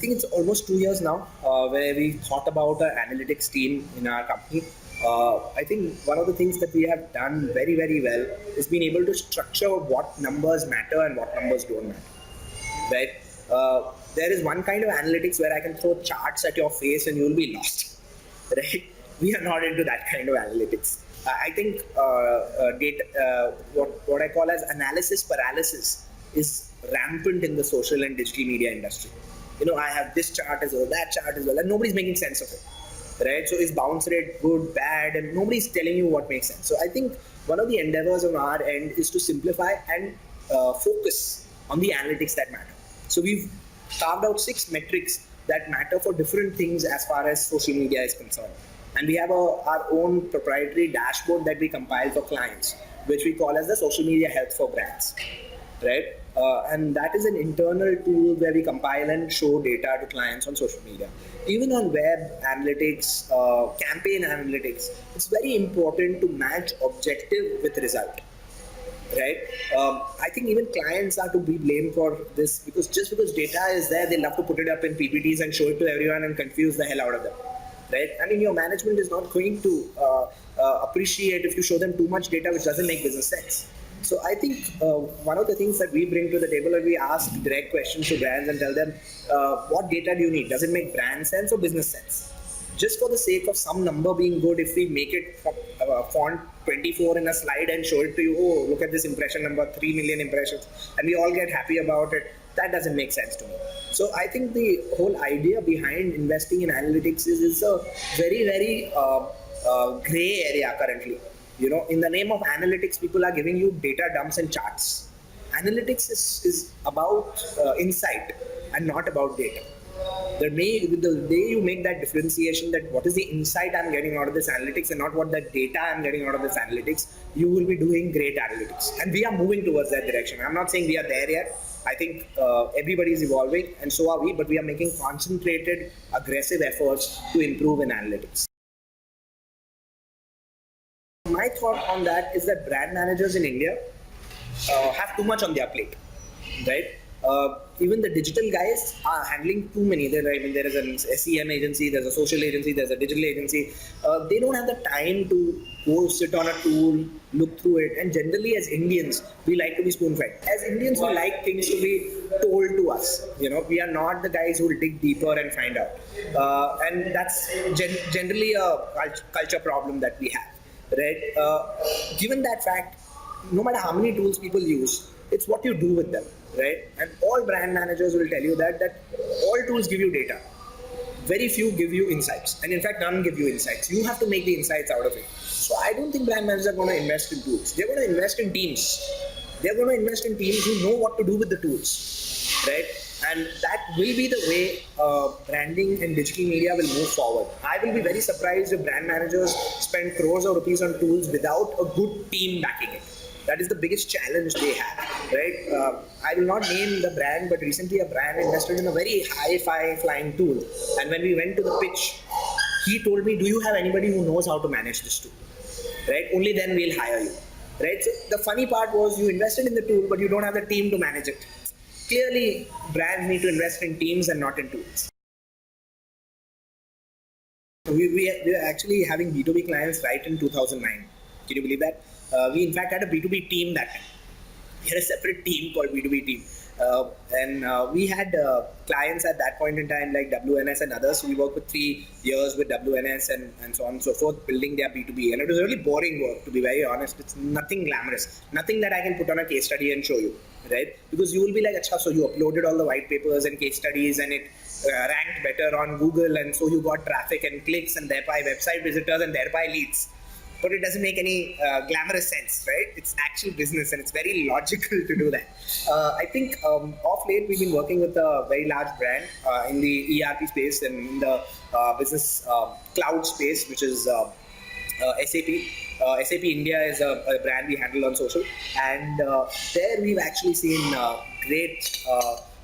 think it's almost 2 years now where we thought about our analytics team in our company. I think one of the things that we have done very, very well is being able to structure what numbers matter and what numbers don't matter, right? There is one kind of analytics where I can throw charts at your face and you'll be lost, right? We are not into that kind of analytics. I think what I call as analysis paralysis is rampant in the social and digital media industry. I have this chart as well, that chart as well, and nobody's making sense of it, right? So is bounce rate good, bad, and nobody's telling you what makes sense. So I think one of the endeavors on our end is to simplify and focus on the analytics that matter. So we've carved out 6 metrics that matter for different things as far as social media is concerned. And we have our own proprietary dashboard that we compile for clients, which we call as the social media health for brands, right? And that is an internal tool where we compile and show data to clients on social media. Even on web analytics, campaign analytics, it's very important to match objective with result, right? I think even clients are to be blamed for this, because just because data is there, they love to put it up in PPTs and show it to everyone and confuse the hell out of them, right? I mean, your management is not going to appreciate if you show them too much data which doesn't make business sense. So I think one of the things that we bring to the table is we ask direct questions to brands and tell them, what data do you need? Does it make brand sense or business sense? Just for the sake of some number being good, if we make it font 24 in a slide and show it to you, oh, look at this impression number, 3 million impressions, and we all get happy about it, that doesn't make sense to me. So I think the whole idea behind investing in analytics is a very, very gray area currently. In the name of analytics, people are giving you data dumps and charts. Analytics is about insight and not about data. The day you make that differentiation, that what is the insight I'm getting out of this analytics and not what the data I'm getting out of this analytics, you will be doing great analytics. And we are moving towards that direction. I'm not saying we are there yet. I think everybody is evolving, and so are we, but we are making concentrated, aggressive efforts to improve in analytics. My thought on that is that brand managers in India have too much on their plate, right? Even the digital guys are handling too many. There is an SEM agency, there's a social agency, there's a digital agency. They don't have the time to go sit on a tool, look through it. And generally, as Indians, we like to be spoon-fed. As Indians, we like things to be told to us. We are not the guys who will dig deeper and find out. And that's generally a culture problem that we have, right? Given that fact, no matter how many tools people use, it's what you do with them, right? And all brand managers will tell you that all tools give you data. Very few give you insights. And in fact, none give you insights. You have to make the insights out of it. So I don't think brand managers are going to invest in tools. They're going to invest in teams. They're going to invest in teams who know what to do with the tools, right? And that will be the way branding and digital media will move forward. I will be very surprised if brand managers spend crores of rupees on tools without a good team backing it. That is the biggest challenge they have, right? I will not name the brand, but recently a brand invested in a very high-fi flying tool. And when we went to the pitch, he told me, do you have anybody who knows how to manage this tool, right? Only then we'll hire you, right? So the funny part was you invested in the tool, but you don't have the team to manage it. Clearly, brands need to invest in teams and not in tools. We are actually having B2B clients right in 2009. Can you believe that? We in fact had a B2B team that time. We had a separate team called B2B team. And we had clients at that point in time like WNS and others. We worked with 3 years with WNS and so on and so forth, building their B2B. And it was really boring work, to be very honest. It's nothing glamorous, nothing that I can put on a case study and show you, right? Because you will be like, Achha, so you uploaded all the white papers and case studies and it ranked better on Google, and so you got traffic and clicks and thereby website visitors and thereby leads. But it doesn't make any glamorous sense, right? It's actual business and it's very logical to do that. I think of late we've been working with a very large brand in the ERP space and in the business cloud space, which is SAP. SAP India is a brand we handle on social, and there we've actually seen great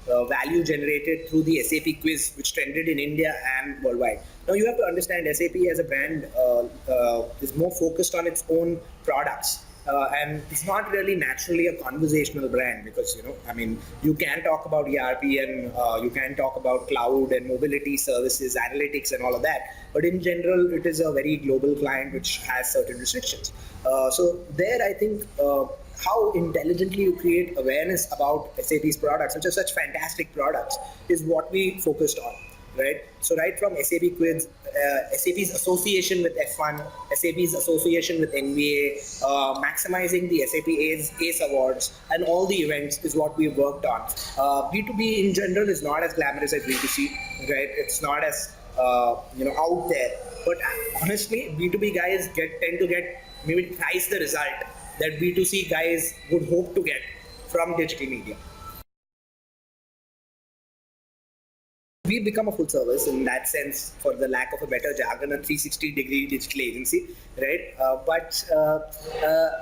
value generated through the SAP quiz, which trended in India and worldwide. Now you have to understand, SAP as a brand is more focused on its own products. and it's not really naturally a conversational brand because, I mean, you can talk about ERP and you can talk about cloud and mobility services, analytics and all of that. But in general, it is a very global client which has certain restrictions. So there, I think how intelligently you create awareness about SAP's products, which are such fantastic products, is what we focused on. Right. So right from SAP Quiz, SAP's association with F1, SAP's association with NBA, maximizing the SAP ACE Awards, and all the events is what we've worked on. B2B in general is not as glamorous as B2C, right? It's not as out there. But honestly, B2B guys tend to get maybe twice the result that B2C guys would hope to get from digital media. We become a full service in that sense, for the lack of a better jargon, a 360-degree digital agency, right? But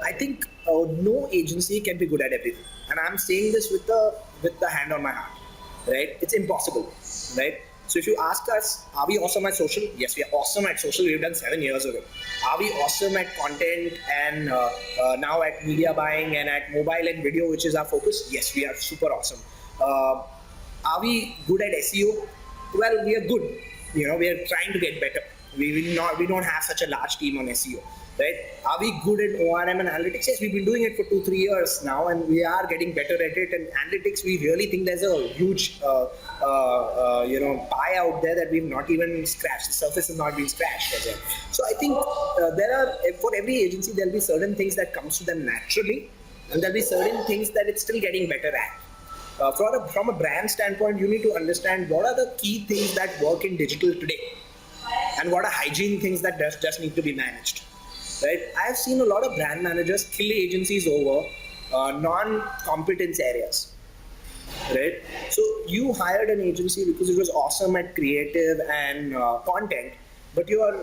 I think no agency can be good at everything, and I'm saying this with the hand on my heart, right? It's impossible, right? So if you ask us, are we awesome at social? Yes, we are awesome at social. We've done 7 years ago. Are we awesome at content and now at media buying and at mobile and video, which is our focus? Yes, we are super awesome. Are we good at SEO? Well, we are good. We are trying to get better. We don't have such a large team on SEO, right? Are we good at ORM and analytics? Yes, we've been doing it for 2-3 years now, and we are getting better at it. And analytics, we really think there's a huge, pie out there that we've not even scratched. The surface has not been scratched as well. So I think for every agency, there'll be certain things that comes to them naturally, and there'll be certain things that it's still getting better at. From a brand standpoint, you need to understand what are the key things that work in digital today, and what are hygiene things that just need to be managed. Right? I have seen a lot of brand managers kill agencies over non-competence areas. Right? So you hired an agency because it was awesome at creative and content, but you are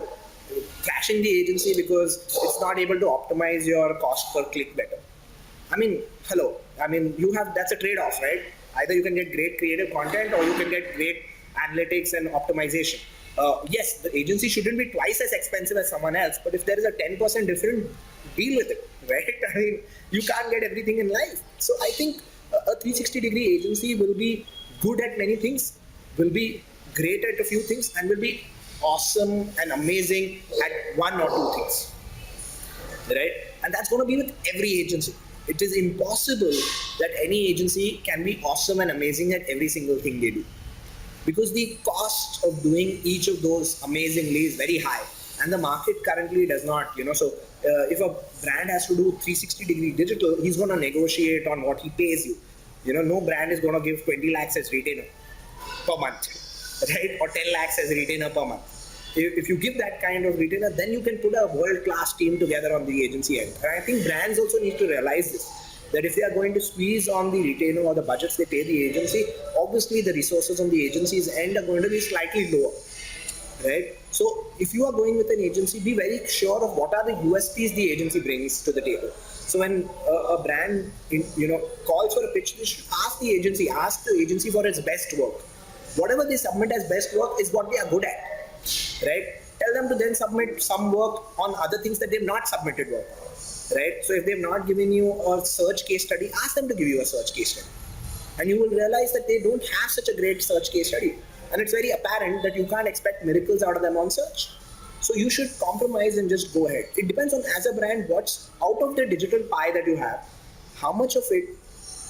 crashing the agency because it's not able to optimize your cost per click better. I mean, hello. I mean, that's a trade-off, right? Either you can get great creative content or you can get great analytics and optimization. Yes, the agency shouldn't be twice as expensive as someone else, but if there is a 10% difference, deal with it, right? I mean, you can't get everything in life. So I think a 360-degree agency will be good at many things, will be great at a few things, and will be awesome and amazing at 1 or 2 things, right? And that's going to be with every agency. It is impossible that any agency can be awesome and amazing at every single thing they do, because the cost of doing each of those amazingly is very high, and the market currently does not. So if a brand has to do 360-degree digital, he's going to negotiate on what he pays you. No brand is going to give 20 lakhs as retainer per month, right? Or 10 lakhs as retainer per month. If you give that kind of retainer, then you can put a world-class team together on the agency end. And I think brands also need to realize this, that if they are going to squeeze on the retainer or the budgets they pay the agency, obviously the resources on the agency's end are going to be slightly lower, right? So if you are going with an agency, be very sure of what are the USPs the agency brings to the table. So when a brand, calls for a pitch, they should ask the agency for its best work. Whatever they submit as best work is what they are good at. Right? Tell them to then submit some work on other things that they've not submitted work. Right? So if they've not given you a search case study, ask them to give you a search case study. And you will realize that they don't have such a great search case study. And it's very apparent that you can't expect miracles out of them on search. So you should compromise and just go ahead. It depends on, as a brand, what's out of the digital pie that you have, how much of it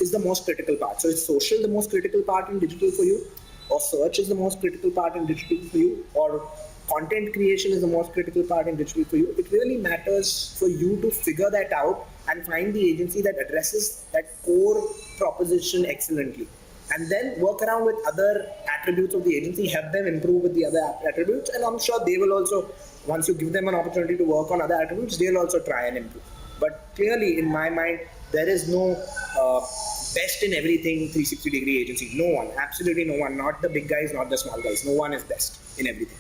is the most critical part. So is social the most critical part in digital for you? Or search is the most critical part in digital for you? Or content creation is the most critical part in digital for you? It really matters for you to figure that out and find the agency that addresses that core proposition excellently. And then work around with other attributes of the agency, help them improve with the other attributes, and I'm sure they will also, once you give them an opportunity to work on other attributes, they'll also try and improve. But clearly, in my mind, there is no best in everything 360-degree agency. No one, absolutely no one, not the big guys, not the small guys. No one is best in everything.